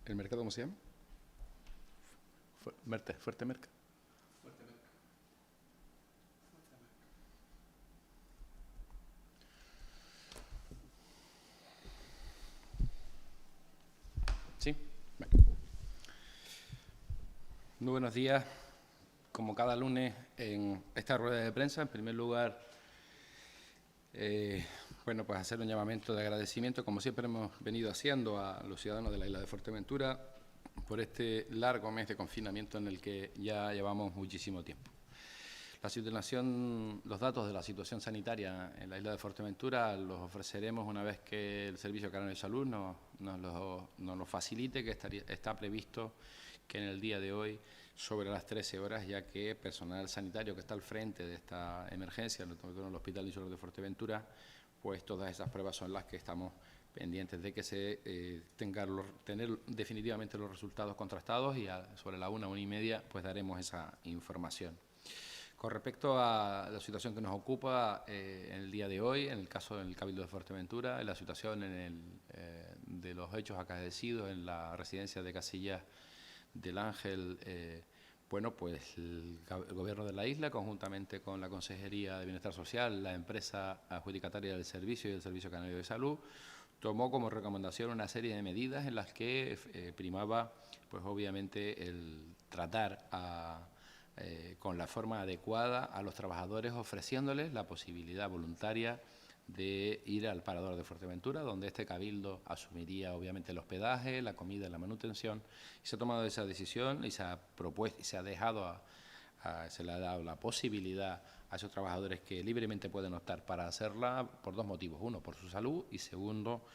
¿El mercado cómo se llama? Fuerte Merca. Sí. Bueno. Muy buenos días. Como cada lunes en esta rueda de prensa, en primer lugar, pues hacer un llamamiento de agradecimiento, como siempre hemos venido haciendo, a los ciudadanos de la isla de Fuerteventura por este largo mes de confinamiento en el que ya llevamos muchísimo tiempo. Los datos de la situación sanitaria en la isla de Fuerteventura los ofreceremos una vez que el Servicio Canario de Salud nos lo facilite, que está previsto que en el día de hoy, sobre las 13 horas, ya que personal sanitario que está al frente de esta emergencia en el Hospital Insular de Fuerteventura, pues todas esas pruebas son las que estamos pendientes de que se tener definitivamente los resultados contrastados, y sobre la 1:30, pues daremos esa información. Con respecto a la situación que nos ocupa en el día de hoy, en el caso del Cabildo de Fuerteventura, en la situación de los hechos acaecidos en la residencia de Casillas del Ángel, pues el Gobierno de la isla, conjuntamente con la Consejería de Bienestar Social, la empresa adjudicataria del servicio y el Servicio Canario de Salud, tomó como recomendación una serie de medidas en las que primaba, pues obviamente, el tratar con la forma adecuada a los trabajadores, ofreciéndoles la posibilidad voluntaria de ir al Parador de Fuerteventura, donde este cabildo asumiría obviamente el hospedaje, la comida y la manutención. Y se ha tomado esa decisión y se ha propuesto y se le ha dado la posibilidad a esos trabajadores que libremente pueden optar para hacerla por dos motivos: uno, por su salud, y segundo,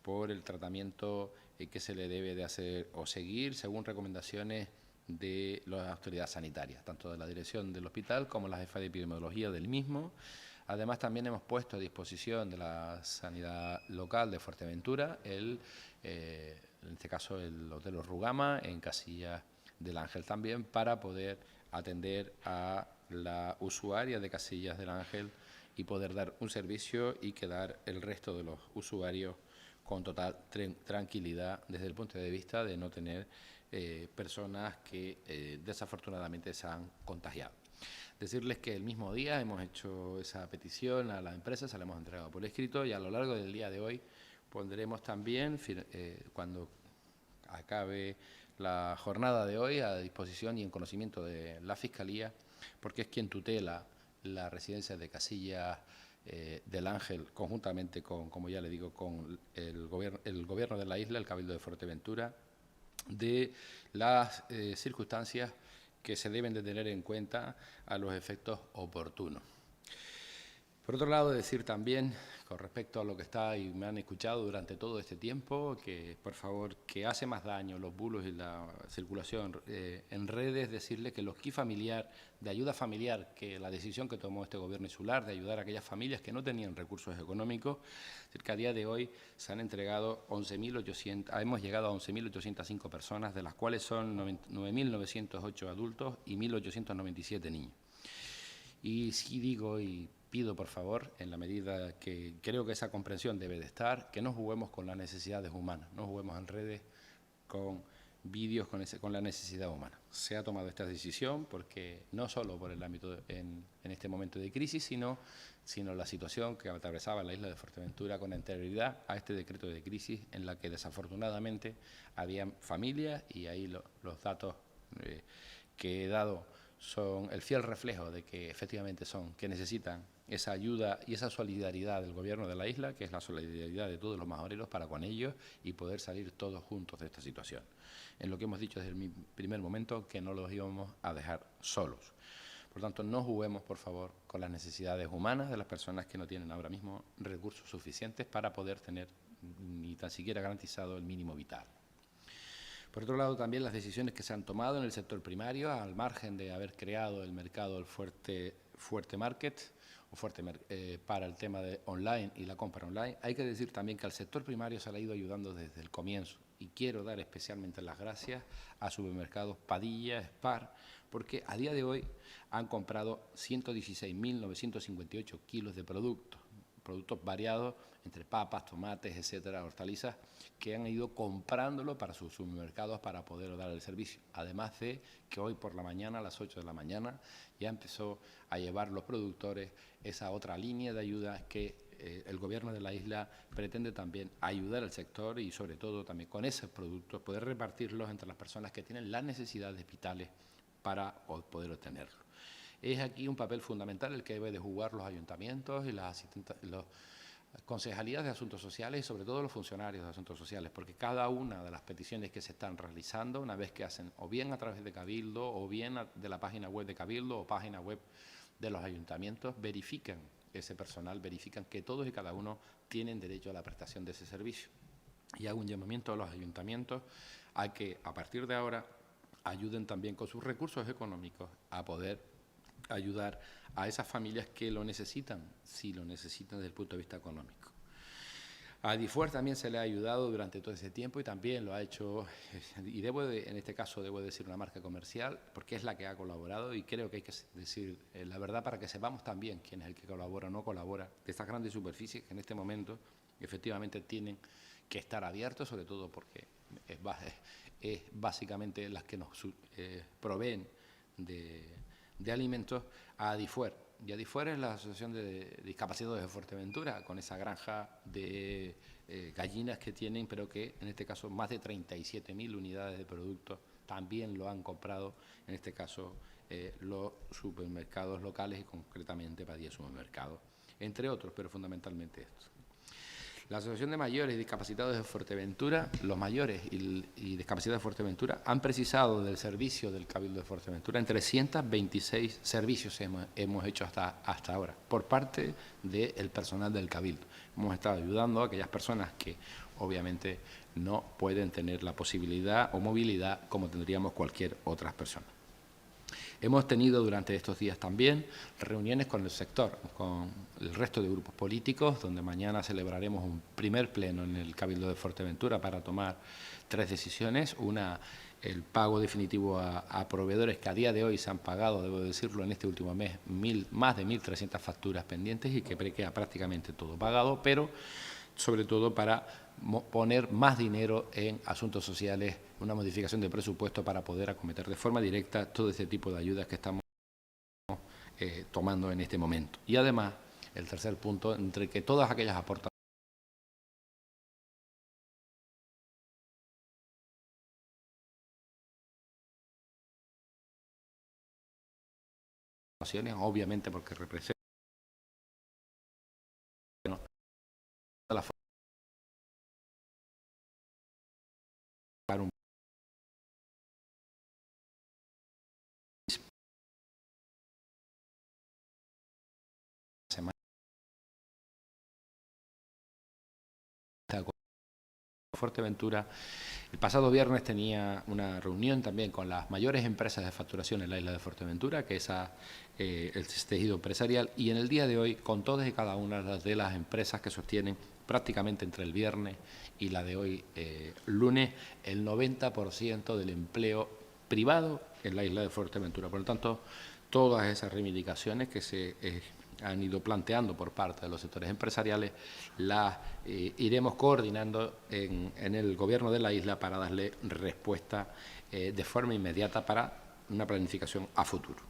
por el tratamiento que se le debe de hacer o seguir según recomendaciones de las autoridades sanitarias, tanto de la dirección del hospital como la jefa de epidemiología del mismo. Además, también hemos puesto a disposición de la sanidad local de Fuerteventura en este caso el Hotel Rugama, en Casillas del Ángel también, para poder atender a la usuaria de Casillas del Ángel y poder dar un servicio y quedar el resto de los usuarios con total tranquilidad desde el punto de vista de no tener personas que desafortunadamente se han contagiado. Decirles que el mismo día hemos hecho esa petición a la empresa, se la hemos entregado por escrito, y a lo largo del día de hoy pondremos también, cuando acabe la jornada de hoy, a disposición y en conocimiento de la Fiscalía, porque es quien tutela la residencia de Casillas del Ángel, conjuntamente con, como ya le digo, con el gobierno de la isla, el Cabildo de Fuerteventura, de las circunstancias que se deben de tener en cuenta a los efectos oportunos. Por otro lado, decir también, con respecto a lo que está y me han escuchado durante todo este tiempo, que por favor, que hace más daño los bulos y la circulación en redes, decirle que los kits familiar, de ayuda familiar, que la decisión que tomó este gobierno insular de ayudar a aquellas familias que no tenían recursos económicos, cerca a día de hoy se han entregado 11.800, hemos llegado a 11.805 personas, de las cuales son 9.908 adultos y 1.897 niños. Y sí digo y pido, por favor, en la medida que creo que esa comprensión debe de estar, que no juguemos con las necesidades humanas, no juguemos en redes con vídeos con la necesidad humana. Se ha tomado esta decisión porque no solo por el ámbito en este momento de crisis, sino la situación que atravesaba la isla de Fuerteventura con anterioridad a este decreto de crisis, en la que desafortunadamente había familias, y ahí los datos que he dado son el fiel reflejo de que efectivamente que necesitan esa ayuda y esa solidaridad del gobierno de la isla, que es la solidaridad de todos los majoreros para con ellos y poder salir todos juntos de esta situación. En lo que hemos dicho desde el primer momento, que no los íbamos a dejar solos. Por tanto, no juguemos, por favor, con las necesidades humanas de las personas que no tienen ahora mismo recursos suficientes para poder tener ni tan siquiera garantizado el mínimo vital. Por otro lado, también las decisiones que se han tomado en el sector primario, al margen de haber creado el mercado del Fuerte Market, para el tema de online y la compra online. Hay que decir también que al sector primario se le ha ido ayudando desde el comienzo, y quiero dar especialmente las gracias a supermercados Padilla, Spar, porque a día de hoy han comprado 116.958 kilos de productos productos variados, entre papas, tomates, etcétera, hortalizas, que han ido comprándolo para sus supermercados para poder dar el servicio. Además de que hoy por la mañana, a las 8 de la mañana, ya empezó a llevar los productores esa otra línea de ayuda que el Gobierno de la isla pretende también ayudar al sector y sobre todo también con esos productos poder repartirlos entre las personas que tienen las necesidades vitales para poder obtenerlo. Es aquí un papel fundamental el que debe de jugar los ayuntamientos y las concejalías de asuntos sociales y sobre todo los funcionarios de asuntos sociales, porque cada una de las peticiones que se están realizando, una vez que hacen o bien a través de Cabildo o bien de la página web de Cabildo o página web de los ayuntamientos, verifican ese personal, verifican que todos y cada uno tienen derecho a la prestación de ese servicio. Y hago un llamamiento a los ayuntamientos a que a partir de ahora ayuden también con sus recursos económicos a poder ayudar a esas familias que lo necesitan, si lo necesitan desde el punto de vista económico. A Difuer también se le ha ayudado durante todo ese tiempo y también lo ha hecho, y en este caso debo decir una marca comercial, porque es la que ha colaborado y creo que hay que decir la verdad para que sepamos también quién es el que colabora o no colabora, de estas grandes superficies que en este momento efectivamente tienen que estar abiertos, sobre todo porque es básicamente las que nos proveen de alimentos, a Difuer. Y Difuer es la Asociación de Discapacitados de Fuerteventura, con esa granja de gallinas que tienen, pero que en este caso más de 37.000 unidades de productos también lo han comprado, en este caso los supermercados locales y concretamente Padilla Supermercados, entre otros, pero fundamentalmente estos. La Asociación de Mayores y Discapacitados de Fuerteventura, los mayores y discapacitados de Fuerteventura han precisado del servicio del Cabildo de Fuerteventura en 326 servicios hemos hecho hasta ahora, por parte del personal del Cabildo. Hemos estado ayudando a aquellas personas que obviamente no pueden tener la posibilidad o movilidad como tendríamos cualquier otra persona. Hemos tenido durante estos días también reuniones con el sector, con el resto de grupos políticos, donde mañana celebraremos un primer pleno en el Cabildo de Fuerteventura para tomar 3 decisiones. Una, el pago definitivo a proveedores que a día de hoy se han pagado, debo decirlo, en este último mes, más de 1.300 facturas pendientes y que queda prácticamente todo pagado, pero sobre todo para poner más dinero en asuntos sociales, una modificación de presupuesto para poder acometer de forma directa todo este tipo de ayudas que estamos tomando en este momento. Y además, el tercer punto, entre que todas aquellas aportaciones obviamente porque representan la forma para un semana Fuerteventura. El pasado viernes tenía una reunión también con las mayores empresas de facturación en la isla de Fuerteventura, que es el tejido empresarial, y en el día de hoy con todas y cada una de las empresas que sostienen prácticamente entre el viernes y la de hoy, lunes, el 90% del empleo privado en la isla de Fuerteventura. Por lo tanto, todas esas reivindicaciones que se han ido planteando por parte de los sectores empresariales, las iremos coordinando en el Gobierno de la isla para darle respuesta de forma inmediata para una planificación a futuro.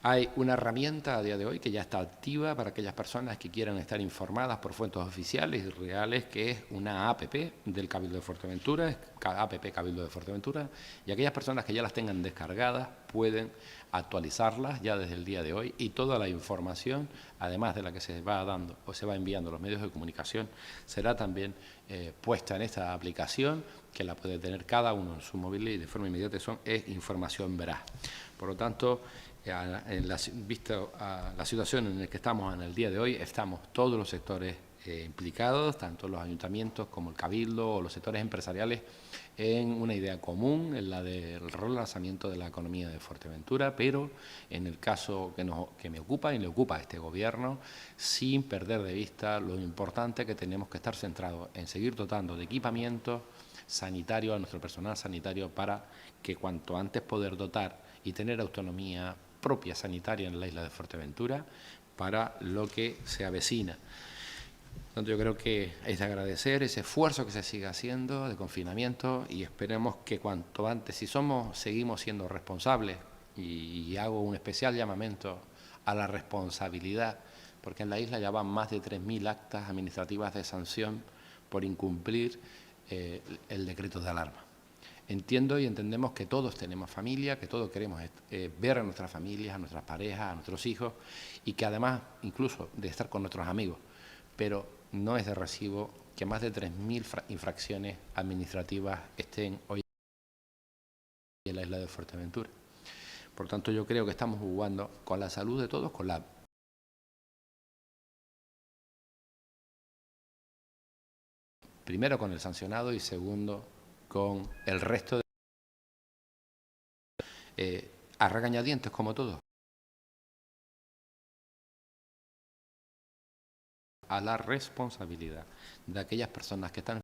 Hay una herramienta a día de hoy que ya está activa para aquellas personas que quieran estar informadas por fuentes oficiales y reales, que es una APP del Cabildo de Fuerteventura, APP Cabildo de Fuerteventura, y aquellas personas que ya las tengan descargadas pueden actualizarlas ya desde el día de hoy y toda la información, además de la que se va dando o se va enviando a los medios de comunicación, será también puesta en esta aplicación que la puede tener cada uno en su móvil y de forma inmediata es información veraz. Por lo tanto, visto a la situación en la que estamos en el día de hoy, estamos todos los sectores implicados, tanto los ayuntamientos como el Cabildo o los sectores empresariales, en una idea común, en la del relanzamiento de la economía de Fuerteventura, pero en el caso que me ocupa y le ocupa a este Gobierno, sin perder de vista lo importante que tenemos que estar centrados en seguir dotando de equipamiento sanitario a nuestro personal sanitario para que cuanto antes poder dotar y tener autonomía propia sanitaria en la isla de Fuerteventura para lo que se avecina. tanto, yo creo que es de agradecer ese esfuerzo que se sigue haciendo de confinamiento y esperemos que cuanto antes, si seguimos siendo responsables, y hago un especial llamamiento a la responsabilidad, porque en la isla ya van más de 3.000 actas administrativas de sanción por incumplir el decreto de alarma. Entiendo y entendemos que todos tenemos familia, que todos queremos ver a nuestras familias, a nuestras parejas, a nuestros hijos y que además incluso de estar con nuestros amigos, pero no es de recibo que más de 3.000 infracciones administrativas estén hoy en la isla de Fuerteventura. Por tanto, yo creo que estamos jugando con la salud de todos, primero con el sancionado y segundo con el resto a regañadientes como todos. A la responsabilidad de aquellas personas que están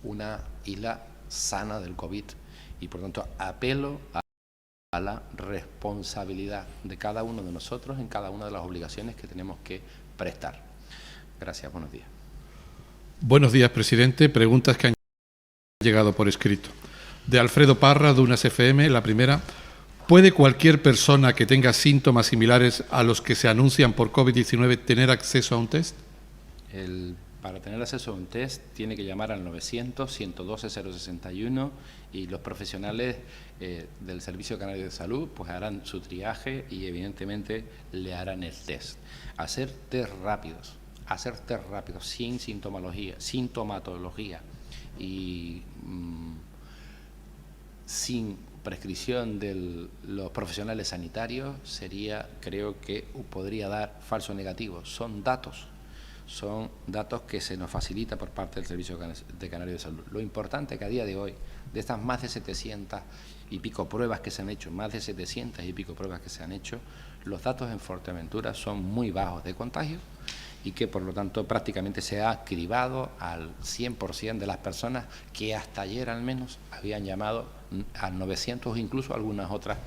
una isla sana del COVID y por tanto apelo a la responsabilidad de cada uno de nosotros en cada una de las obligaciones que tenemos que prestar. Gracias, buenos días. Buenos días, presidente. Preguntas que han llegado por escrito. De Alfredo Parra, de UNAS FM, la primera. ¿Puede cualquier persona que tenga síntomas similares a los que se anuncian por COVID-19 tener acceso a un test? Para tener acceso a un test tiene que llamar al 900-112-061 y los profesionales del Servicio Canario de Salud pues harán su triaje y evidentemente le harán el test. Hacer test rápidos sin sintomatología y sin prescripción de los profesionales sanitarios creo que podría dar falso negativo. Son datos que se nos facilita por parte del Servicio de Canario de Salud. Lo importante es que a día de hoy, de estas más de 700 y pico pruebas que se han hecho, los datos en Fuerteventura son muy bajos de contagio y que por lo tanto prácticamente se ha cribado al 100% de las personas que hasta ayer al menos habían llamado al 900 o incluso algunas otras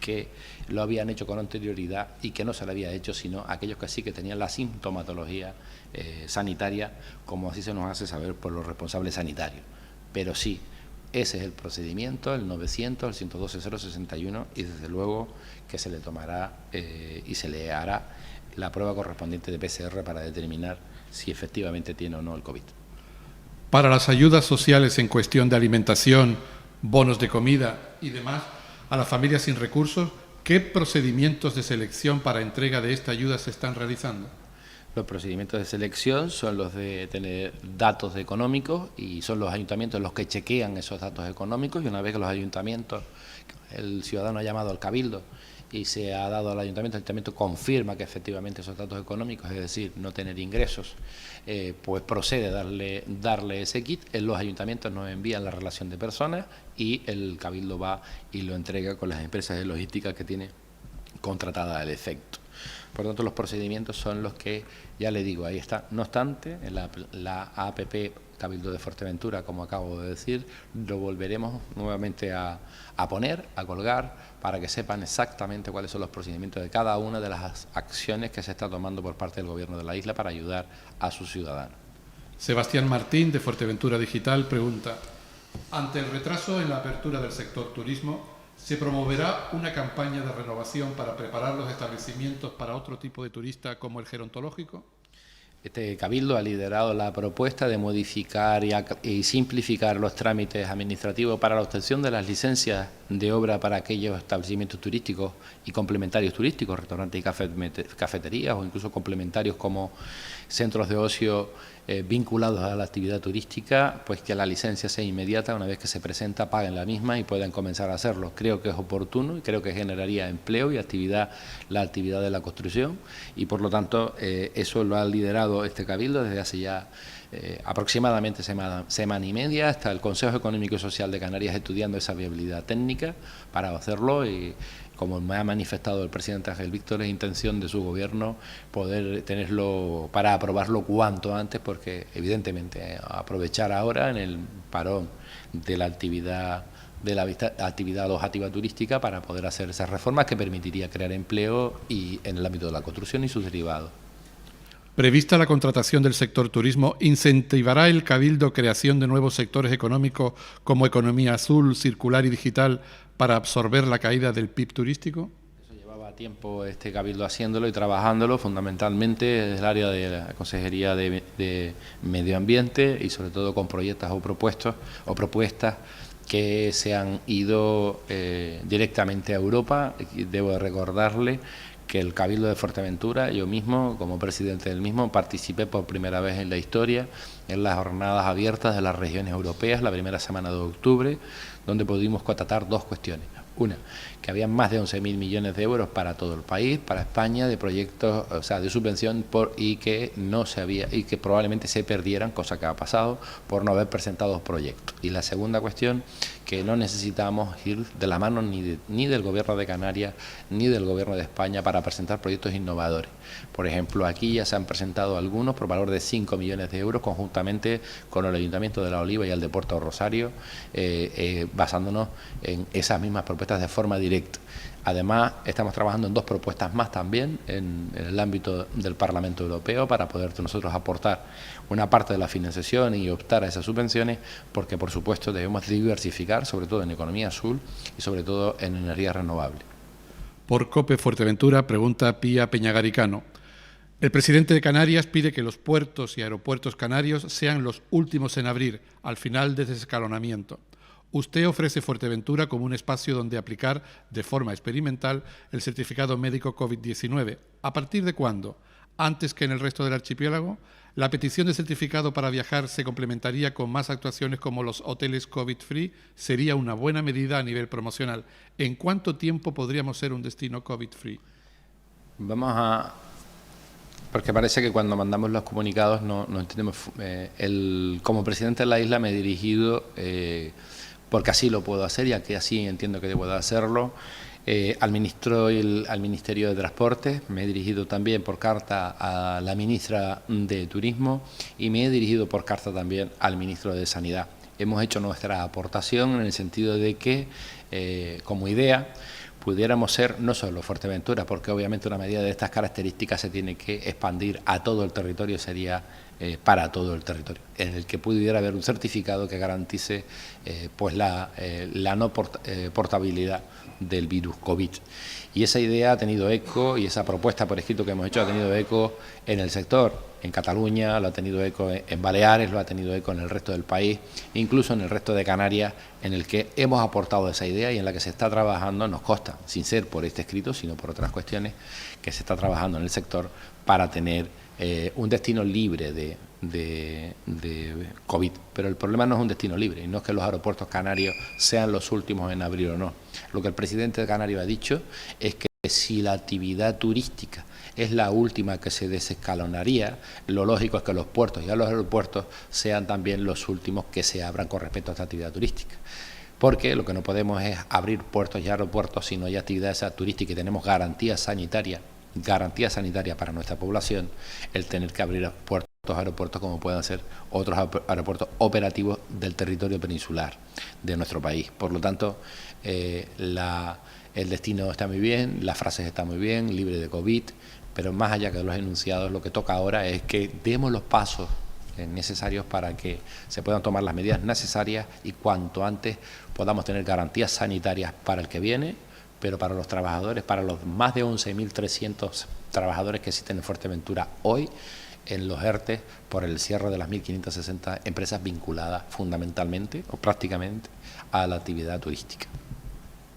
que lo habían hecho con anterioridad y que no se lo había hecho, sino aquellos que sí que tenían la sintomatología sanitaria, como así se nos hace saber por los responsables sanitarios. Pero sí, ese es el procedimiento, el 900, el 112-061, y desde luego que se le tomará y se le hará la prueba correspondiente de PCR para determinar si efectivamente tiene o no el COVID. Para las ayudas sociales en cuestión de alimentación, bonos de comida y demás, a las familias sin recursos, ¿qué procedimientos de selección para entrega de esta ayuda se están realizando? Los procedimientos de selección son los de tener datos económicos y son los ayuntamientos los que chequean esos datos económicos, y una vez que los ayuntamientos, el ciudadano ha llamado al cabildo y se ha dado al ayuntamiento, el ayuntamiento confirma que efectivamente esos datos económicos, es decir, no tener ingresos, pues procede a darle ese kit. Los ayuntamientos nos envían la relación de personas y el cabildo va y lo entrega con las empresas de logística que tiene contratada al efecto. Por lo tanto, los procedimientos son los que, ya le digo, ahí está. No obstante, en la APP Cabildo de Fuerteventura, como acabo de decir, lo volveremos nuevamente a poner, a colgar, para que sepan exactamente cuáles son los procedimientos de cada una de las acciones que se está tomando por parte del Gobierno de la isla para ayudar a sus ciudadanos. Sebastián Martín, de Fuerteventura Digital, pregunta: ante el retraso en la apertura del sector turismo, ¿se promoverá una campaña de renovación para preparar los establecimientos para otro tipo de turista como el gerontológico? Este Cabildo ha liderado la propuesta de modificar y simplificar los trámites administrativos para la obtención de las licencias de obra para aquellos establecimientos turísticos y complementarios turísticos, restaurantes y cafeterías, o incluso complementarios como centros de ocio vinculados a la actividad turística, pues que la licencia sea inmediata, una vez que se presenta, paguen la misma y puedan comenzar a hacerlo. Creo que es oportuno y creo que generaría empleo y la actividad de la construcción, y por lo tanto eso lo ha liderado este Cabildo desde hace ya aproximadamente semana y media. Está el Consejo Económico y Social de Canarias estudiando esa viabilidad técnica para hacerlo, y como me ha manifestado el presidente Ángel Víctor, es intención de su gobierno poder tenerlo para aprobarlo cuanto antes, porque evidentemente aprovechar ahora en el parón de la actividad alojativa turística para poder hacer esas reformas que permitiría crear empleo y en el ámbito de la construcción y sus derivados. Prevista la contratación del sector turismo, ¿incentivará el Cabildo creación de nuevos sectores económicos como economía azul, circular y digital para absorber la caída del PIB turístico? Eso llevaba tiempo este Cabildo haciéndolo y trabajándolo, fundamentalmente desde el área de la Consejería de Medio Ambiente, y sobre todo con proyectos o propuestas que se han ido directamente a Europa. Debo recordarle que el Cabildo de Fuerteventura, yo mismo, como presidente del mismo, participé por primera vez en la historia en las jornadas abiertas de las regiones europeas, la primera semana de octubre, donde pudimos constatar dos cuestiones. Una, que había más de 11.000 millones de euros para todo el país, para España, de proyectos, o sea, de subvención, y que probablemente se perdieran, cosa que ha pasado, por no haber presentado proyectos. Y la segunda cuestión, que no necesitamos ir de la mano ni del Gobierno de Canarias ni del Gobierno de España para presentar proyectos innovadores. Por ejemplo, aquí ya se han presentado algunos por valor de 5 millones de euros conjuntamente con el Ayuntamiento de La Oliva y el de Puerto Rosario, basándonos en esas mismas propuestas de forma directa. Además, estamos trabajando en dos propuestas más también en el ámbito del Parlamento Europeo para poder nosotros aportar una parte de la financiación y optar a esas subvenciones, porque por supuesto debemos diversificar, sobre todo en economía azul y sobre todo en energía renovable. Por COPE Fuerteventura, pregunta Pía Peñagaricano. El presidente de Canarias pide que los puertos y aeropuertos canarios sean los últimos en abrir, al final del desescalonamiento. Usted ofrece Fuerteventura como un espacio donde aplicar de forma experimental el certificado médico COVID-19. ¿A partir de cuándo? ¿Antes que en el resto del archipiélago? ¿La petición de certificado para viajar se complementaría con más actuaciones como los hoteles COVID-free? Sería una buena medida a nivel promocional. ¿En cuánto tiempo podríamos ser un destino COVID-free? Porque parece que cuando mandamos los comunicados no entendemos. Como presidente de la isla me he dirigido, porque así lo puedo hacer y que así entiendo que debo de hacerlo, al Ministerio de Transporte. Me he dirigido también por carta a la ministra de Turismo y me he dirigido por carta también al ministro de Sanidad. Hemos hecho nuestra aportación en el sentido de que, como idea, pudiéramos ser no solo Fuerteventura, porque obviamente una medida de estas características se tiene que expandir a todo el territorio, sería para todo el territorio, en el que pudiera haber un certificado que garantice pues la no portabilidad del virus COVID. Y esa idea ha tenido eco, y esa propuesta por escrito que hemos hecho ha tenido eco en el sector. En Cataluña, lo ha tenido eco en Baleares, lo ha tenido eco en el resto del país, incluso en el resto de Canarias, en el que hemos aportado esa idea y en la que se está trabajando, nos consta, sin ser por este escrito, sino por otras cuestiones, que se está trabajando en el sector para tener un destino libre de COVID. Pero el problema no es un destino libre, y no es que los aeropuertos canarios sean los últimos en abrir o no. Lo que el presidente de Canarias ha dicho es que si la actividad turística es la última que se desescalonaría, lo lógico es que los puertos y los aeropuertos sean también los últimos que se abran con respecto a esta actividad turística. Porque lo que no podemos es abrir puertos y aeropuertos si no hay actividad turística y tenemos garantía sanitaria para nuestra población, el tener que abrir puertos, aeropuertos como puedan ser otros aeropuertos operativos del territorio peninsular de nuestro país. Por lo tanto, el destino está muy bien, las frases están muy bien, libre de COVID, pero más allá que de los enunciados, lo que toca ahora es que demos los pasos necesarios para que se puedan tomar las medidas necesarias y cuanto antes podamos tener garantías sanitarias para el que viene, pero para los trabajadores, para los más de 11.300 trabajadores que existen en Fuerteventura hoy, en los ERTE por el cierre de las 1.560 empresas vinculadas fundamentalmente o prácticamente a la actividad turística.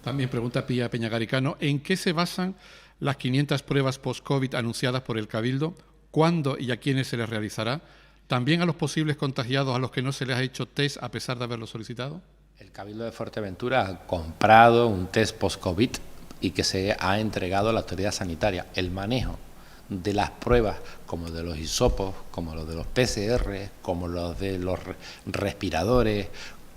También pregunta Pía Peñagaricano, ¿en qué se basan las 500 pruebas post-COVID anunciadas por el Cabildo? ¿Cuándo y a quiénes se les realizará? ¿También a los posibles contagiados a los que no se les ha hecho test a pesar de haberlo solicitado? El Cabildo de Fuerteventura ha comprado un test post-COVID y que se ha entregado a la autoridad sanitaria. El manejo de las pruebas, como de los hisopos, como los de los PCR, como los de los respiradores,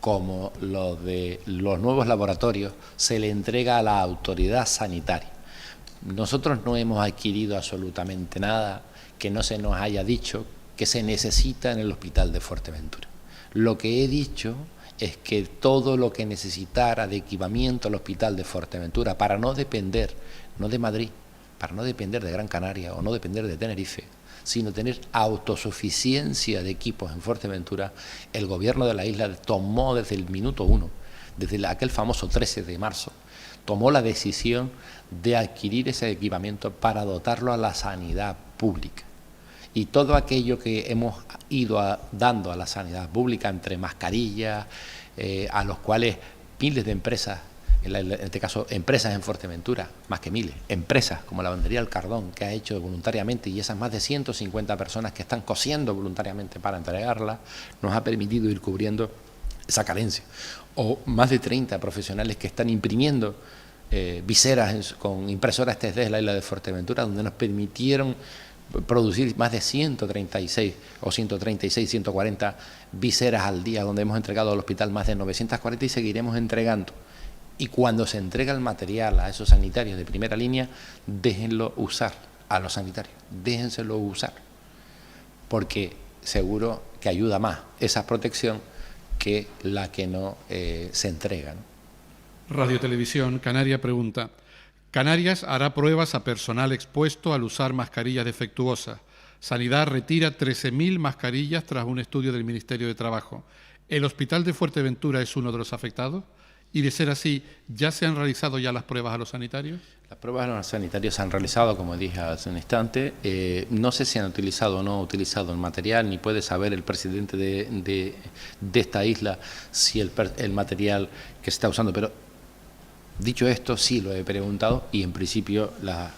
como los de los nuevos laboratorios, se le entrega a la autoridad sanitaria. Nosotros no hemos adquirido absolutamente nada que no se nos haya dicho que se necesita en el Hospital de Fuerteventura. Lo que he dicho es que todo lo que necesitara de equipamiento al Hospital de Fuerteventura para no depender, no de Madrid, para no depender de Gran Canaria o no depender de Tenerife, sino tener autosuficiencia de equipos en Fuerteventura, el gobierno de la isla tomó desde el minuto 1, desde aquel famoso 13 de marzo, tomó la decisión de adquirir ese equipamiento para dotarlo a la sanidad pública. Y todo aquello que hemos ido dando a la sanidad pública, entre mascarillas, a los cuales miles de empresas, en este caso empresas en Fuerteventura, más que miles, empresas como la Lavandería El Cardón, que ha hecho voluntariamente, y esas más de 150 personas que están cosiendo voluntariamente para entregarla, nos ha permitido ir cubriendo esa carencia. O más de 30 profesionales que están imprimiendo viseras con impresoras 3D en la isla de Fuerteventura, donde nos permitieron producir más de 136 o 136, 140 viseras al día, donde hemos entregado al hospital más de 940 y seguiremos entregando. Y cuando se entrega el material a esos sanitarios de primera línea, déjenlo usar a los sanitarios, déjenselo usar, porque seguro que ayuda más esa protección que la que no se entrega, ¿no? Radio Televisión Canaria pregunta, Canarias hará pruebas a personal expuesto al usar mascarillas defectuosas. Sanidad retira 13.000 mascarillas tras un estudio del Ministerio de Trabajo. ¿El Hospital de Fuerteventura es uno de los afectados? Y de ser así, ¿ya se han realizado ya las pruebas a los sanitarios? Las pruebas a los sanitarios se han realizado, como dije hace un instante. No sé si han utilizado o no utilizado el material, ni puede saber el presidente de esta isla si el material que se está usando, pero dicho esto, sí lo he preguntado y en principio las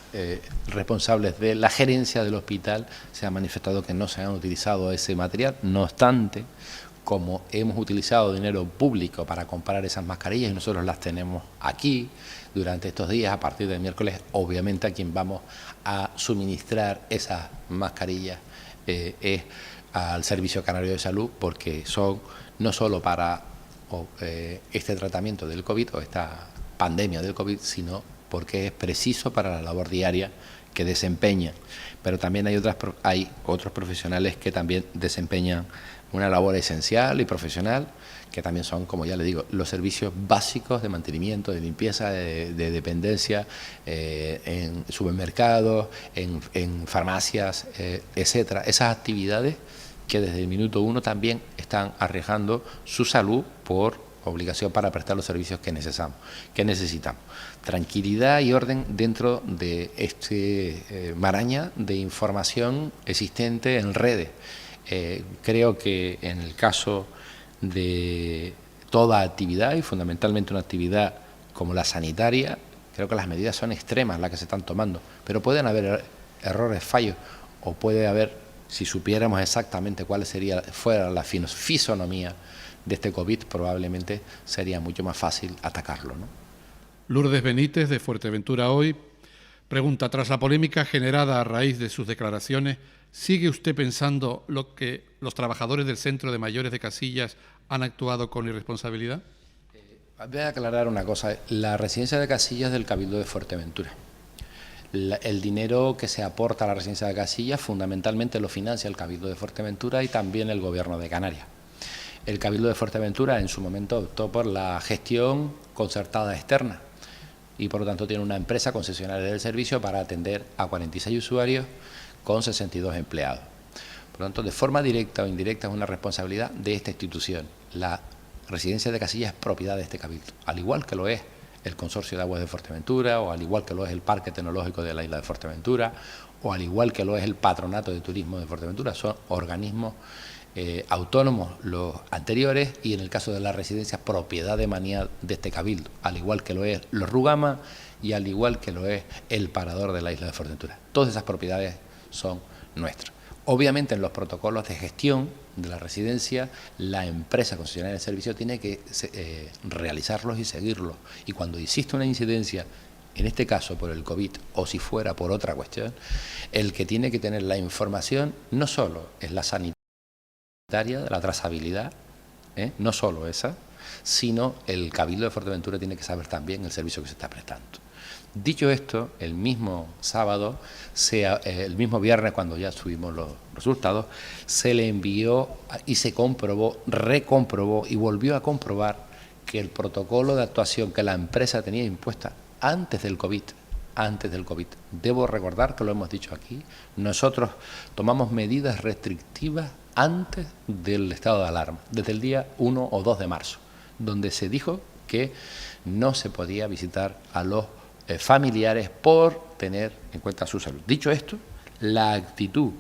responsables de la gerencia del hospital se han manifestado que no se han utilizado ese material. No obstante, como hemos utilizado dinero público para comprar esas mascarillas y nosotros las tenemos aquí durante estos días, a partir del miércoles, obviamente a quien vamos a suministrar esas mascarillas es al Servicio Canario de Salud, porque son no solo para este tratamiento del COVID o esta pandemia del COVID, sino porque es preciso para la labor diaria que desempeñan. Pero también hay otros profesionales que también desempeñan una labor esencial y profesional, que también son, como ya le digo, los servicios básicos de mantenimiento, de limpieza, de dependencia, en supermercados, en farmacias, etcétera. Esas actividades que desde el minuto 1 también están arriesgando su salud por obligación para prestar los servicios que necesitamos. Tranquilidad y orden dentro de este maraña de información existente en redes. Creo que en el caso de toda actividad, y fundamentalmente una actividad como la sanitaria, creo que las medidas son extremas las que se están tomando, pero pueden haber errores, fallos, o puede haber, si supiéramos exactamente cuál fuera la fisonomía de este COVID, probablemente sería mucho más fácil atacarlo, ¿no? Lourdes Benítez, de Fuerteventura Hoy, pregunta, tras la polémica generada a raíz de sus declaraciones, ¿sigue usted pensando lo que los trabajadores del Centro de Mayores de Casillas han actuado con irresponsabilidad? Voy a aclarar una cosa. La residencia de Casillas es del Cabildo de Fuerteventura. El dinero que se aporta a la residencia de Casillas fundamentalmente lo financia el Cabildo de Fuerteventura y también el Gobierno de Canarias. El Cabildo de Fuerteventura en su momento optó por la gestión concertada externa y por lo tanto tiene una empresa concesionaria del servicio para atender a 46 usuarios con 62 empleados. Por lo tanto, de forma directa o indirecta es una responsabilidad de esta institución. La residencia de Casillas es propiedad de este Cabildo, al igual que lo es el Consorcio de Aguas de Fuerteventura, o al igual que lo es el Parque Tecnológico de la isla de Fuerteventura, o al igual que lo es el Patronato de Turismo de Fuerteventura. Son organismos autónomos los anteriores, y en el caso de la residencia, propiedad de manía de este cabildo, al igual que lo es los Rugama y al igual que lo es el Parador de la isla de Fuerteventura. Todas esas propiedades son nuestras. Obviamente, en los protocolos de gestión de la residencia, la empresa concesionaria del servicio tiene que realizarlos y seguirlos. Y cuando existe una incidencia, en este caso por el COVID, o si fuera por otra cuestión, el que tiene que tener la información no solo es la sanitaria, de la trazabilidad, no solo esa, sino el Cabildo de Fuerteventura tiene que saber también el servicio que se está prestando. Dicho esto, el mismo sábado, el mismo viernes, cuando ya subimos los resultados, se le envió y se comprobó, recomprobó y volvió a comprobar que el protocolo de actuación que la empresa tenía impuesta antes del COVID, debo recordar que lo hemos dicho aquí, nosotros tomamos medidas restrictivas antes del estado de alarma, desde el día 1 o 2 de marzo, donde se dijo que no se podía visitar a los familiares por tener en cuenta su salud. Dicho esto, la actitud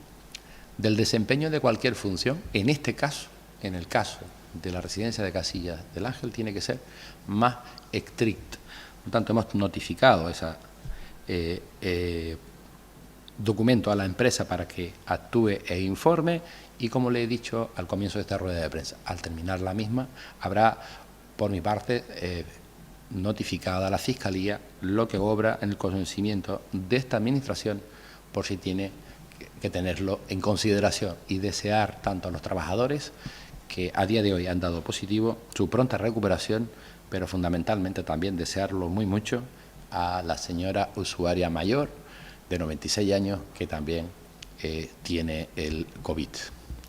del desempeño de cualquier función, en este caso, en el caso de la residencia de Casillas del Ángel, tiene que ser más estricta. Por lo tanto, hemos notificado ese documento a la empresa para que actúe e informe, y como le he dicho al comienzo de esta rueda de prensa, al terminar la misma habrá, por mi parte, notificada a la Fiscalía lo que obra en el conocimiento de esta Administración, por si tiene que tenerlo en consideración, y desear tanto a los trabajadores que a día de hoy han dado positivo su pronta recuperación, pero fundamentalmente también desearlo muy mucho a la señora usuaria mayor de 96 años que también tiene el COVID.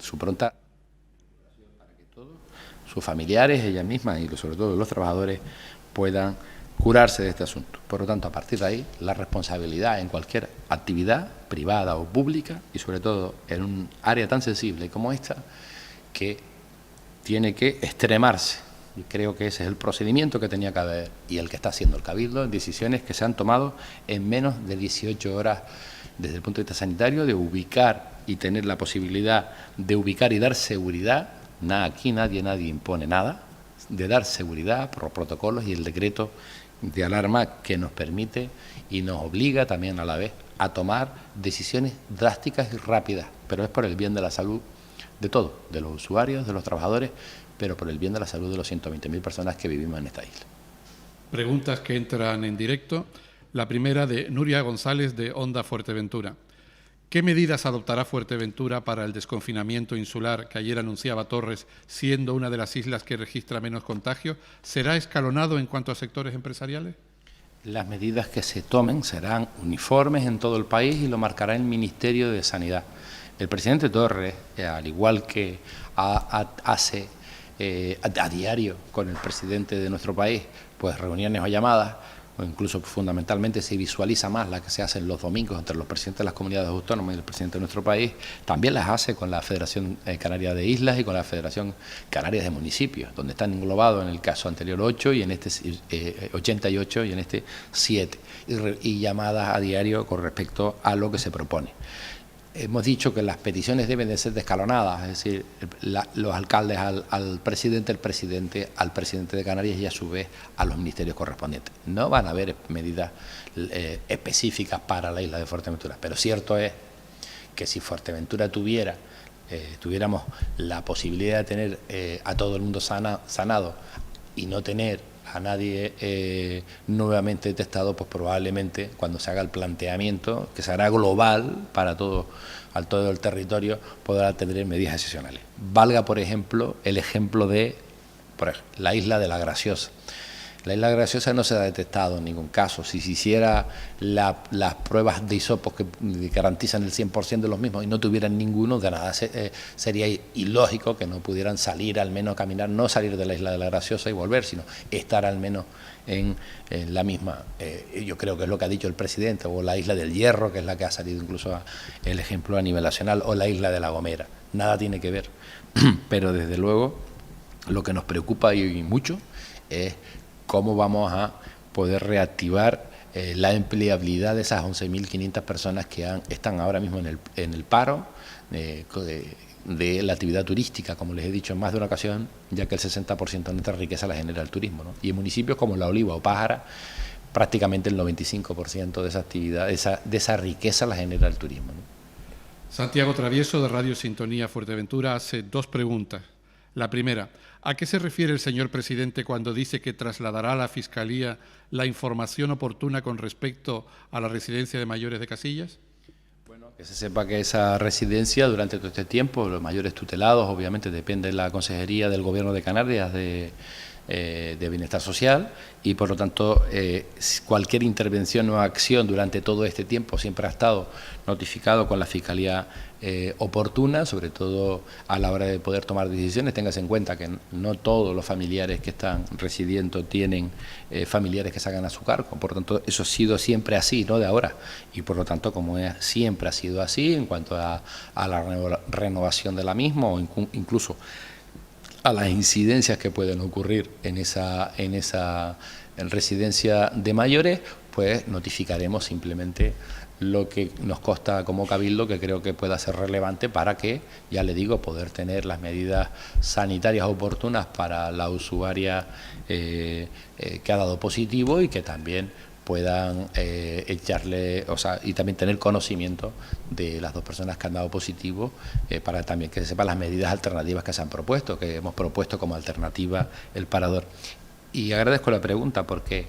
Su pronta recuperación para que todos sus familiares, ella misma y sobre todo los trabajadores puedan curarse de este asunto. Por lo tanto, a partir de ahí, la responsabilidad en cualquier actividad privada o pública, y sobre todo en un área tan sensible como esta, que tiene que extremarse. Y creo que ese es el procedimiento que tenía que haber y el que está haciendo el Cabildo, en decisiones que se han tomado en menos de 18 horas desde el punto de vista sanitario, de ubicar y tener la posibilidad de ubicar y dar seguridad. Aquí nadie impone nada, de dar seguridad por los protocolos y el decreto de alarma que nos permite y nos obliga también a la vez a tomar decisiones drásticas y rápidas, pero es por el bien de la salud de todos, de los usuarios, de los trabajadores, pero por el bien de la salud de los 120.000 personas que vivimos en esta isla. Preguntas que entran en directo. La primera de Nuria González, de Onda Fuerteventura. ¿Qué medidas adoptará Fuerteventura para el desconfinamiento insular que ayer anunciaba Torres, siendo una de las islas que registra menos contagios? ¿Será escalonado en cuanto a sectores empresariales? Las medidas que se tomen serán uniformes en todo el país y lo marcará el Ministerio de Sanidad. El presidente Torres, al igual que hace a diario con el presidente de nuestro país, pues reuniones o llamadas, o incluso fundamentalmente se visualiza más la que se hacen los domingos entre los presidentes de las comunidades autónomas y el presidente de nuestro país, también las hace con la Federación Canaria de Islas y con la Federación Canaria de Municipios, donde están englobados en el caso anterior 8 y en este 88 y en este 7, y llamadas a diario con respecto a lo que se propone. Hemos dicho que las peticiones deben de ser descalonadas, es decir, los alcaldes al presidente, el presidente al presidente de Canarias y a su vez a los ministerios correspondientes. No van a haber medidas específicas para la isla de Fuerteventura, pero cierto es que si Fuerteventura tuviéramos la posibilidad de tener a todo el mundo sanado y no tener a nadie nuevamente testado, pues probablemente cuando se haga el planteamiento, que se hará global para todo el territorio, podrá tener medidas excepcionales. Valga, por ejemplo, el ejemplo de la isla de La Graciosa. La isla Graciosa no se ha detectado en ningún caso. Si se hiciera las pruebas de hisopos que garantizan el 100% de los mismos y no tuvieran ninguno, de nada sería ilógico que no pudieran salir, al menos caminar, no salir de la isla de La Graciosa y volver, sino estar al menos en la misma. Yo creo que es lo que ha dicho el presidente, o la isla del Hierro, que es la que ha salido incluso el ejemplo a nivel nacional, o la isla de La Gomera. Nada tiene que ver. Pero desde luego lo que nos preocupa y mucho es cómo vamos a poder reactivar la empleabilidad de esas 11.500 personas que están ahora mismo en el paro de la actividad turística, como les he dicho en más de una ocasión, ya que el 60% de nuestra riqueza la genera el turismo, ¿no? Y en municipios como La Oliva o Pájara, prácticamente el 95% de esa actividad, de esa riqueza la genera el turismo, ¿no? Santiago Travieso, de Radio Sintonía Fuerteventura, hace dos preguntas. La primera, ¿a qué se refiere el señor presidente cuando dice que trasladará a la Fiscalía la información oportuna con respecto a la residencia de mayores de Casillas? Bueno, que se sepa que esa residencia durante todo este tiempo, los mayores tutelados, obviamente depende de la Consejería del Gobierno de Canarias de Bienestar Social, y por lo tanto cualquier intervención o acción durante todo este tiempo siempre ha estado notificado con la Fiscalía oportuna, sobre todo a la hora de poder tomar decisiones. Téngase en cuenta que no todos los familiares que están residiendo tienen familiares que se hagan a su cargo, por lo tanto eso ha sido siempre así, no de ahora, y por lo tanto como siempre ha sido así en cuanto a la renovación de la misma o incluso a las incidencias que pueden ocurrir en esa residencia de mayores, pues notificaremos simplemente lo que nos consta como Cabildo, que creo que pueda ser relevante para que, ya le digo, poder tener las medidas sanitarias oportunas para la usuaria que ha dado positivo y que también puedan echarle, y también tener conocimiento de las dos personas que han dado positivo, para también que se sepan las medidas alternativas que se han propuesto, que hemos propuesto como alternativa el parador. Y agradezco la pregunta porque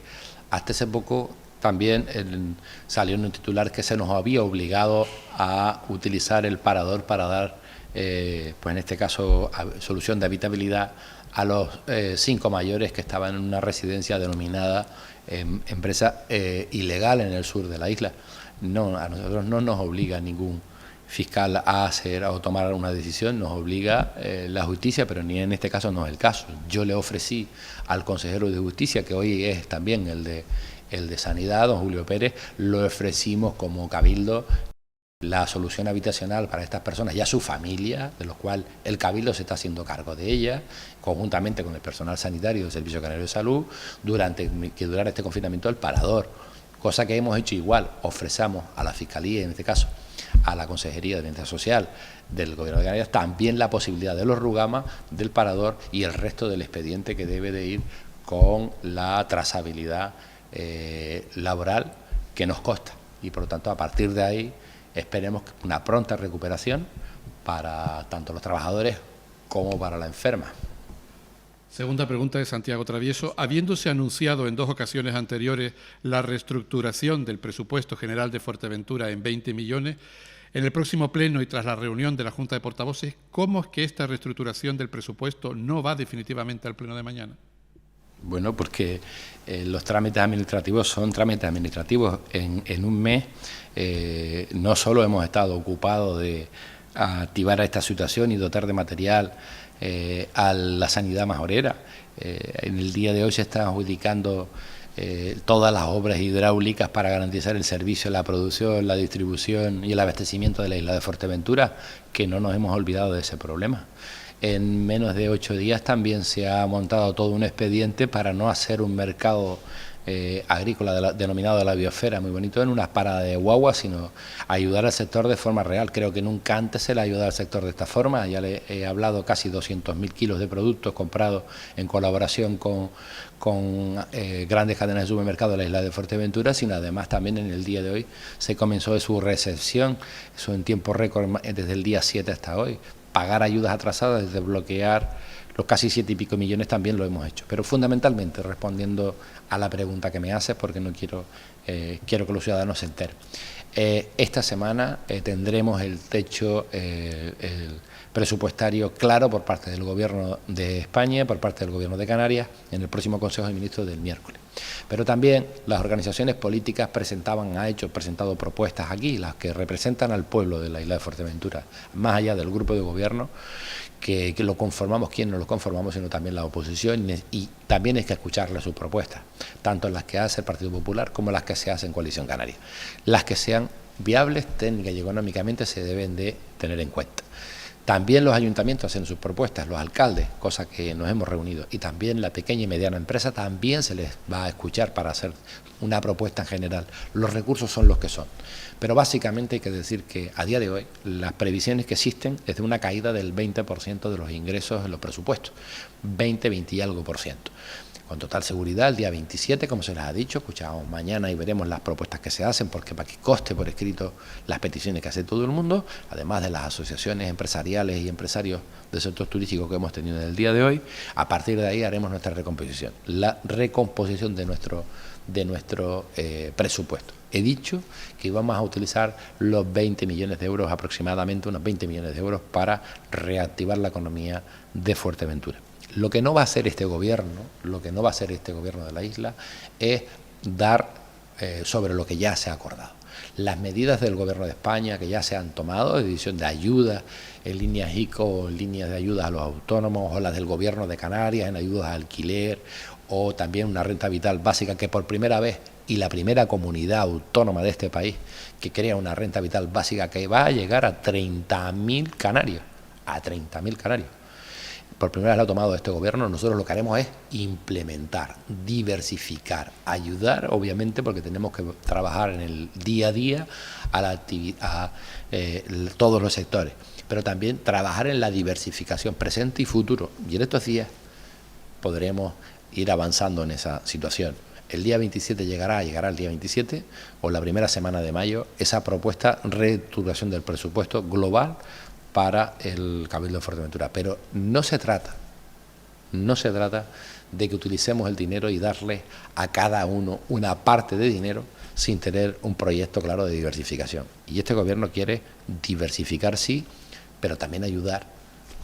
hasta hace poco también salió en un titular que se nos había obligado a utilizar el parador para dar, pues en este caso, solución de habitabilidad a los 5 mayores que estaban en una residencia denominada empresa ilegal en el sur de la isla. No, a nosotros no nos obliga ningún fiscal a hacer o tomar una decisión, nos obliga la justicia, pero ni en este caso no es el caso. Yo le ofrecí al consejero de Justicia, que hoy es también el de Sanidad, don Julio Pérez, lo ofrecimos como Cabildo la solución habitacional para estas personas y a su familia, de lo cual el Cabildo se está haciendo cargo de ella, conjuntamente con el personal sanitario del Servicio Canario de Salud, durara este confinamiento el parador, cosa que hemos hecho igual, ofrecemos a la Fiscalía, en este caso a la Consejería de Bienestar Social del Gobierno de Canarias, también la posibilidad de los Rugama, del parador y el resto del expediente que debe de ir con la trazabilidad laboral que nos consta, y por lo tanto a partir de ahí esperemos una pronta recuperación para tanto los trabajadores como para la enferma. Segunda pregunta de Santiago Travieso. Habiéndose anunciado en 2 ocasiones anteriores la reestructuración del presupuesto general de Fuerteventura en 20 millones, en el próximo pleno y tras la reunión de la Junta de Portavoces, ¿cómo es que esta reestructuración del presupuesto no va definitivamente al pleno de mañana? Bueno, porque los trámites administrativos son trámites administrativos. En un mes no solo hemos estado ocupados de activar esta situación y dotar de material a la sanidad majorera. En el día de hoy se están adjudicando todas las obras hidráulicas para garantizar el servicio, la producción, la distribución y el abastecimiento de la isla de Fuerteventura, que no nos hemos olvidado de ese problema. En menos de 8 días también se ha montado todo un expediente para no hacer un mercado agrícola denominado de la biosfera, muy bonito, en unas paradas de guagua, sino ayudar al sector de forma real. Creo que nunca antes se le ha ayudado al sector de esta forma. Ya le he hablado, casi 200.000 kilos de productos comprados en colaboración con grandes cadenas de supermercados de la isla de Fuerteventura, sino además también en el día de hoy se comenzó de su recepción, eso en tiempo récord desde el día 7 hasta hoy. Pagar ayudas atrasadas, desbloquear los casi 7 y pico millones también lo hemos hecho. Pero fundamentalmente, respondiendo a la pregunta que me haces, porque no quiero que los ciudadanos se enteren. Esta semana tendremos el techo el presupuestario claro por parte del Gobierno de España, por parte del Gobierno de Canarias, en el próximo Consejo de Ministros del miércoles. Pero también las organizaciones políticas han presentado propuestas aquí, las que representan al pueblo de la isla de Fuerteventura, más allá del grupo de gobierno, que lo conformamos, quien no lo conformamos, sino también la oposición, y también hay que escucharle sus propuestas, tanto las que hace el Partido Popular como las que se hacen en Coalición Canaria. Las que sean viables técnica y económicamente se deben de tener en cuenta. También los ayuntamientos hacen sus propuestas, los alcaldes, cosa que nos hemos reunido, y también la pequeña y mediana empresa también se les va a escuchar para hacer una propuesta en general. Los recursos son los que son. Pero básicamente hay que decir que a día de hoy las previsiones que existen es de una caída del 20% de los ingresos en los presupuestos, 20 y algo por ciento. Con total seguridad, el día 27, como se les ha dicho, escuchamos mañana y veremos las propuestas que se hacen, porque para que conste por escrito las peticiones que hace todo el mundo, además de las asociaciones empresariales y empresarios del sector turístico que hemos tenido en el día de hoy, a partir de ahí haremos nuestra recomposición, la recomposición de nuestro presupuesto. He dicho que íbamos a utilizar los 20 millones de euros, aproximadamente unos 20 millones de euros, para reactivar la economía de Fuerteventura. Lo que no va a hacer este gobierno, de la isla, es dar sobre lo que ya se ha acordado. Las medidas del Gobierno de España que ya se han tomado, de decisión de ayuda en líneas ICO, o en líneas de ayuda a los autónomos, o las del Gobierno de Canarias en ayudas a alquiler, o también una renta vital básica que por primera vez, y la primera comunidad autónoma de este país que crea una renta vital básica que va a llegar a 30.000 canarios, por primera vez lo ha tomado este gobierno. Nosotros lo que haremos es implementar, diversificar, ayudar, obviamente, porque tenemos que trabajar en el día a día a todos los sectores, pero también trabajar en la diversificación presente y futuro. Y en estos días podremos ir avanzando en esa situación. El día 27 llegará el día 27 o la primera semana de mayo esa propuesta de reestructuración del presupuesto global para el Cabildo de Fuerteventura. Pero no se trata de que utilicemos el dinero y darle a cada uno una parte de dinero sin tener un proyecto claro de diversificación. Y este gobierno quiere diversificar, sí, pero también ayudar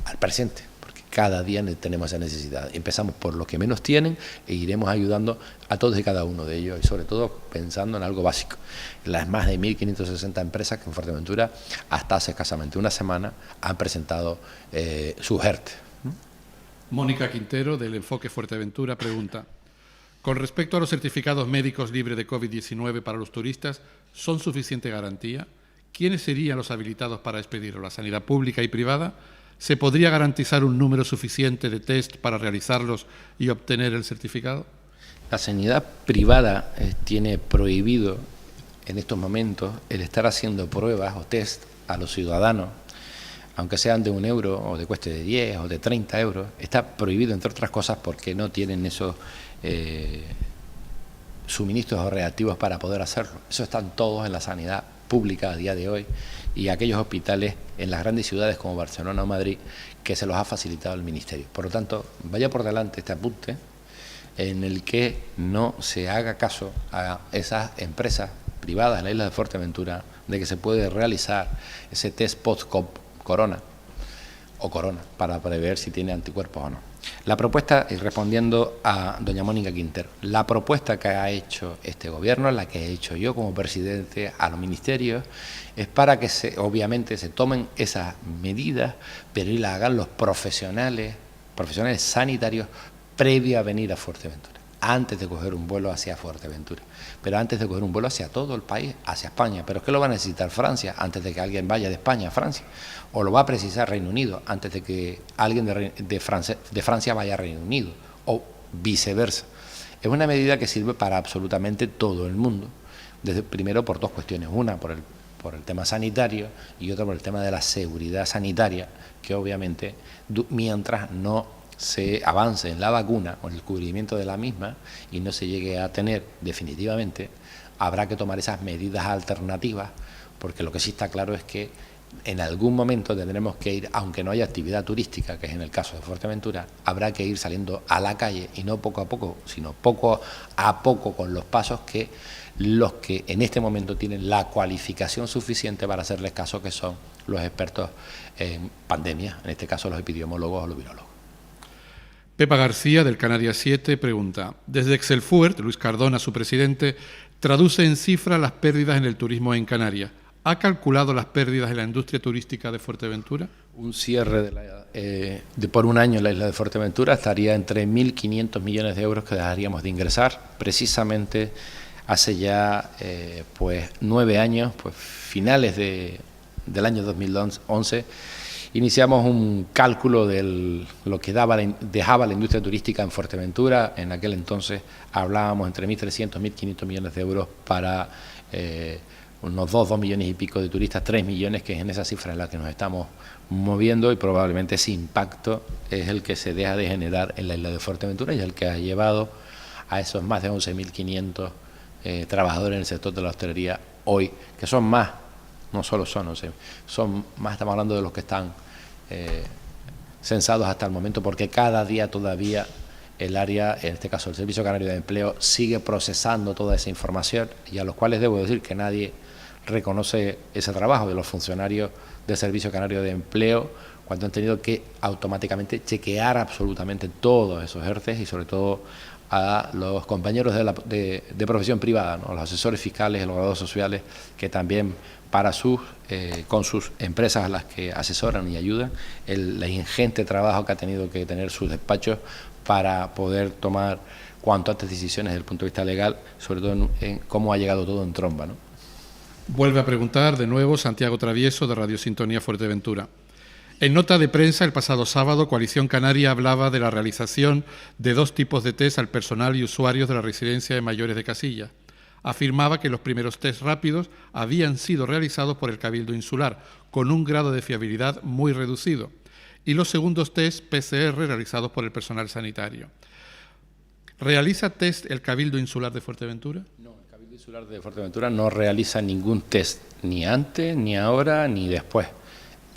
al presente, porque cada día tenemos esa necesidad. Empezamos por los que menos tienen e iremos ayudando a todos y cada uno de ellos, y sobre todo pensando en algo básico. Las más de 1.560 empresas que en Fuerteventura hasta hace escasamente una semana han presentado sus ERTE. Mónica Quintero, del Enfoque Fuerteventura, pregunta: con respecto a los certificados médicos libres de COVID-19 para los turistas, ¿son suficiente garantía? ¿Quiénes serían los habilitados para expedirlo? ¿La sanidad pública y privada? ¿Se podría garantizar un número suficiente de test para realizarlos y obtener el certificado? La sanidad privada tiene prohibido en estos momentos el estar haciendo pruebas o test a los ciudadanos, aunque sean de 1 euro o de coste de 10 o de 30 euros. Está prohibido, entre otras cosas, porque no tienen esos suministros o reactivos para poder hacerlo. Eso están todos en la sanidad pública a día de hoy, y aquellos hospitales en las grandes ciudades como Barcelona o Madrid que se los ha facilitado el Ministerio. Por lo tanto, vaya por delante este apunte en el que no se haga caso a esas empresas privadas en la isla de Fuerteventura de que se puede realizar ese test post-corona o corona para prever si tiene anticuerpos o no. La propuesta, y respondiendo a doña Mónica Quintero, la propuesta que ha hecho este gobierno, la que he hecho yo como presidente a los ministerios, es para que obviamente se tomen esas medidas, pero y las hagan los profesionales sanitarios previo a venir a Fuerteventura, antes de coger un vuelo hacia Fuerteventura, pero antes de coger un vuelo hacia todo el país, hacia España. ¿Pero qué lo va a necesitar Francia antes de que alguien vaya de España a Francia? ¿O lo va a precisar Reino Unido antes de que alguien de Francia vaya a Reino Unido? O viceversa. Es una medida que sirve para absolutamente todo el mundo, primero por dos cuestiones: una por el tema sanitario y otra por el tema de la seguridad sanitaria, que obviamente mientras no se avance en la vacuna o en el cubrimiento de la misma y no se llegue a tener definitivamente, habrá que tomar esas medidas alternativas, porque lo que sí está claro es que en algún momento tendremos que ir, aunque no haya actividad turística, que es en el caso de Fuerteventura, habrá que ir saliendo a la calle, y no poco a poco, sino poco a poco, con los pasos que los que en este momento tienen la cualificación suficiente para hacerles caso, que son los expertos en pandemia, en este caso los epidemiólogos o los virólogos. Pepa García, del Canarias 7, pregunta: desde Excelfuert, Luis Cardona, su presidente, traduce en cifras las pérdidas en el turismo en Canarias. ¿Ha calculado las pérdidas en la industria turística de Fuerteventura? Un cierre por un año en la isla de Fuerteventura estaría entre 1.500 millones de euros que dejaríamos de ingresar. Precisamente hace ya 9 años, finales del año 2011, iniciamos un cálculo de lo que dejaba la industria turística en Fuerteventura. En aquel entonces hablábamos entre 1.300 y 1.500 millones de euros para unos 2 millones y pico de turistas, 3 millones, que es en esa cifra en la que nos estamos moviendo, y probablemente ese impacto es el que se deja de generar en la isla de Fuerteventura y el que ha llevado a esos más de 11.500 trabajadores en el sector de la hostelería hoy, que son más, no solo son más, estamos hablando de los que están censados hasta el momento, porque cada día todavía el área, en este caso el Servicio Canario de Empleo, sigue procesando toda esa información, y a los cuales debo decir que nadie reconoce ese trabajo de los funcionarios del Servicio Canario de Empleo, cuando han tenido que automáticamente chequear absolutamente todos esos ERTEs, y sobre todo a los compañeros de profesión privada, ¿no? Los asesores fiscales, los abogados sociales, que también con sus empresas a las que asesoran y ayudan, el ingente trabajo que ha tenido que tener sus despachos para poder tomar cuanto antes decisiones desde el punto de vista legal, sobre todo en cómo ha llegado todo en tromba, ¿no? Vuelve a preguntar de nuevo Santiago Travieso, de Radio Sintonía Fuerteventura. En nota de prensa el pasado sábado, Coalición Canaria hablaba de la realización de 2 tipos de test al personal y usuarios de la residencia de mayores de Casilla. Afirmaba que los primeros test rápidos habían sido realizados por el Cabildo Insular, con un grado de fiabilidad muy reducido, y los segundos test PCR realizados por el personal sanitario. ¿Realiza test el Cabildo Insular de Fuerteventura? No, el Cabildo Insular de Fuerteventura no realiza ningún test, ni antes, ni ahora, ni después.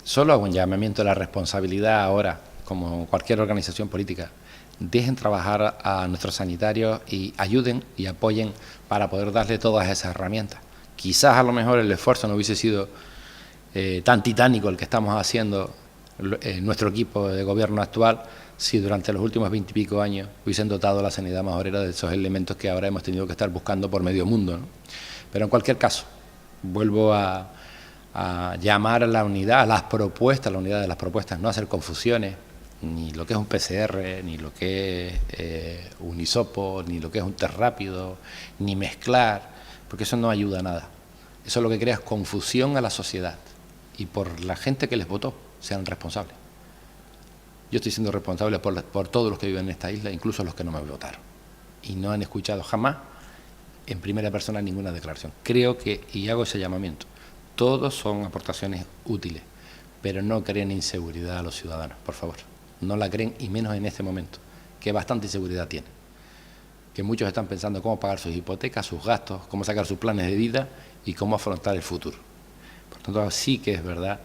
Solo hago un llamamiento a la responsabilidad ahora, como cualquier organización política. Dejen trabajar a nuestros sanitarios y ayuden y apoyen para poder darle todas esas herramientas. Quizás a lo mejor el esfuerzo no hubiese sido tan titánico el que estamos haciendo nuestro equipo de gobierno actual si durante los últimos 20 y pico años hubiesen dotado a la sanidad majorera de esos elementos que ahora hemos tenido que estar buscando por medio mundo, ¿no? Pero en cualquier caso, vuelvo a llamar a la unidad, a las propuestas, la unidad de las propuestas, no hacer confusiones, ni lo que es un PCR, ni lo que es un hisopo, ni lo que es un test rápido, ni mezclar, porque eso no ayuda a nada. Eso lo que crea es confusión a la sociedad, y por la gente que les votó, sean responsables. Yo estoy siendo responsable por todos los que viven en esta isla, incluso los que no me votaron, y no han escuchado jamás en primera persona ninguna declaración. Creo que, y hago ese llamamiento, todos son aportaciones útiles, pero no creen inseguridad a los ciudadanos, por favor. No la creen, y menos en este momento, que bastante inseguridad tiene. Que muchos están pensando cómo pagar sus hipotecas, sus gastos, cómo sacar sus planes de vida y cómo afrontar el futuro. Por tanto, sí que es verdad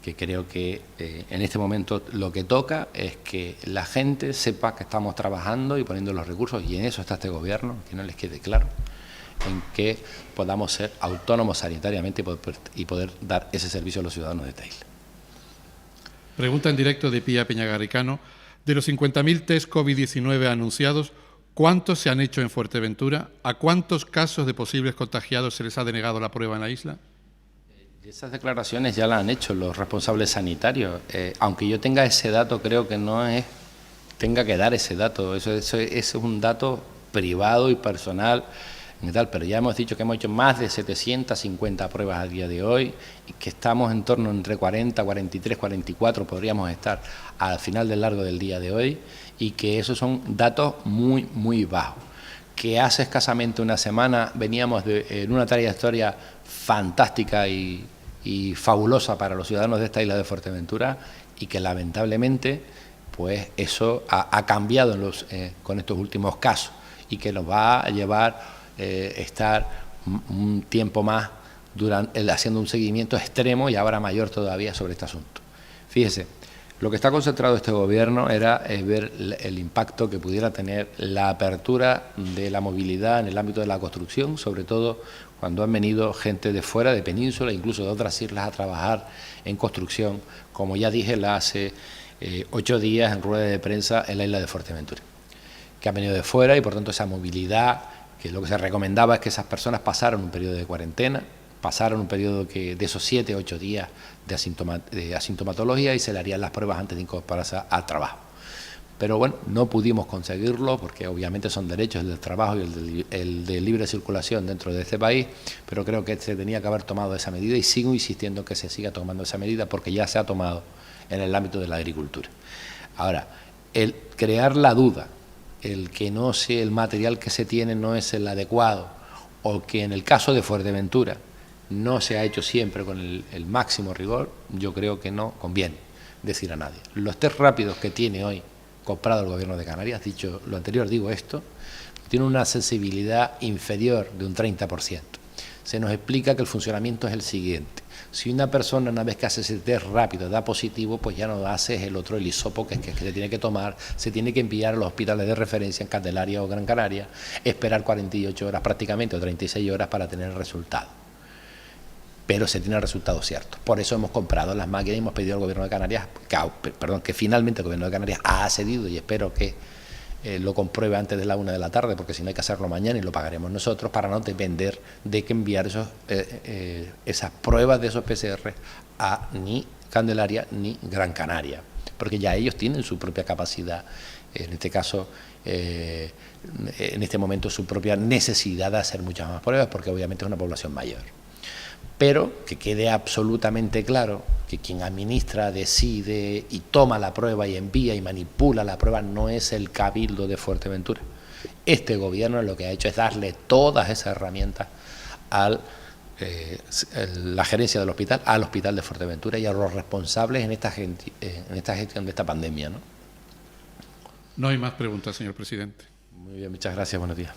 que creo que en este momento lo que toca es que la gente sepa que estamos trabajando y poniendo los recursos, y en eso está este gobierno, que no les quede claro, en que podamos ser autónomos sanitariamente y poder dar ese servicio a los ciudadanos de esta isla. Pregunta en directo de Pía Peñagarricano. De los 50.000 test COVID-19 anunciados, ¿cuántos se han hecho en Fuerteventura? ¿A cuántos casos de posibles contagiados se les ha denegado la prueba en la isla? Esas declaraciones ya las han hecho los responsables sanitarios. Aunque yo tenga ese dato, creo que no tenga que dar ese dato. Eso es un dato privado y personal, y tal, pero ya hemos dicho que hemos hecho más de 750 pruebas a día de hoy, y que estamos en torno entre 40, 43, 44 podríamos estar al final del largo del día de hoy, y que esos son datos muy, muy bajos. Que hace escasamente una semana veníamos en una trayectoria fantástica y fabulosa para los ciudadanos de esta isla de Fuerteventura, y que lamentablemente pues eso ha cambiado con estos últimos casos, y que nos va a llevar estar un tiempo más haciendo un seguimiento extremo y ahora mayor todavía sobre este asunto. Fíjese, lo que está concentrado este gobierno era ver el impacto que pudiera tener la apertura de la movilidad en el ámbito de la construcción, sobre todo cuando han venido gente de fuera, de Península, incluso de otras islas, a trabajar en construcción, como ya dije hace 8 días en rueda de prensa en la isla de Fuerteventura, que han venido de fuera, y por tanto esa movilidad, que lo que se recomendaba es que esas personas pasaran un periodo de cuarentena, pasaron un periodo de esos 7 o 8 días de asintomatología, y se le harían las pruebas antes de incorporarse al trabajo. Pero bueno, no pudimos conseguirlo porque obviamente son derechos del trabajo y el de libre circulación dentro de este país, pero creo que se tenía que haber tomado esa medida y sigo insistiendo que se siga tomando esa medida porque ya se ha tomado en el ámbito de la agricultura. Ahora, el crear la duda, el que no sea el material que se tiene no es el adecuado, o que en el caso de Fuerteventura no se ha hecho siempre con el máximo rigor, yo creo que no conviene decir a nadie. Los test rápidos que tiene hoy comprado el Gobierno de Canarias, dicho lo anterior, digo esto, tiene una accesibilidad inferior de un 30%. Se nos explica que el funcionamiento es el siguiente. Si una persona, una vez que hace ese test rápido, da positivo, pues ya no hace el otro, el hisopo, que se tiene que tomar, se tiene que enviar a los hospitales de referencia en Candelaria o Gran Canaria, esperar 48 horas prácticamente o 36 horas para tener el resultado. Pero se tiene el resultado cierto. Por eso hemos comprado las máquinas y hemos pedido al Gobierno de Canarias, que finalmente el Gobierno de Canarias ha accedido, y espero que lo compruebe antes de la 1 de la tarde, porque si no hay que hacerlo mañana y lo pagaremos nosotros, para no depender de que enviar esas pruebas de esos PCR a ni Candelaria ni Gran Canaria, porque ya ellos tienen su propia capacidad, en este caso, en este momento su propia necesidad de hacer muchas más pruebas, porque obviamente es una población mayor. Pero que quede absolutamente claro que quien administra, decide y toma la prueba y envía y manipula la prueba no es el Cabildo de Fuerteventura. Este gobierno lo que ha hecho es darle todas esas herramientas a la gerencia del hospital, al hospital de Fuerteventura y a los responsables en esta gestión de esta pandemia, ¿no? No hay más preguntas, señor presidente. Muy bien, muchas gracias, buenos días.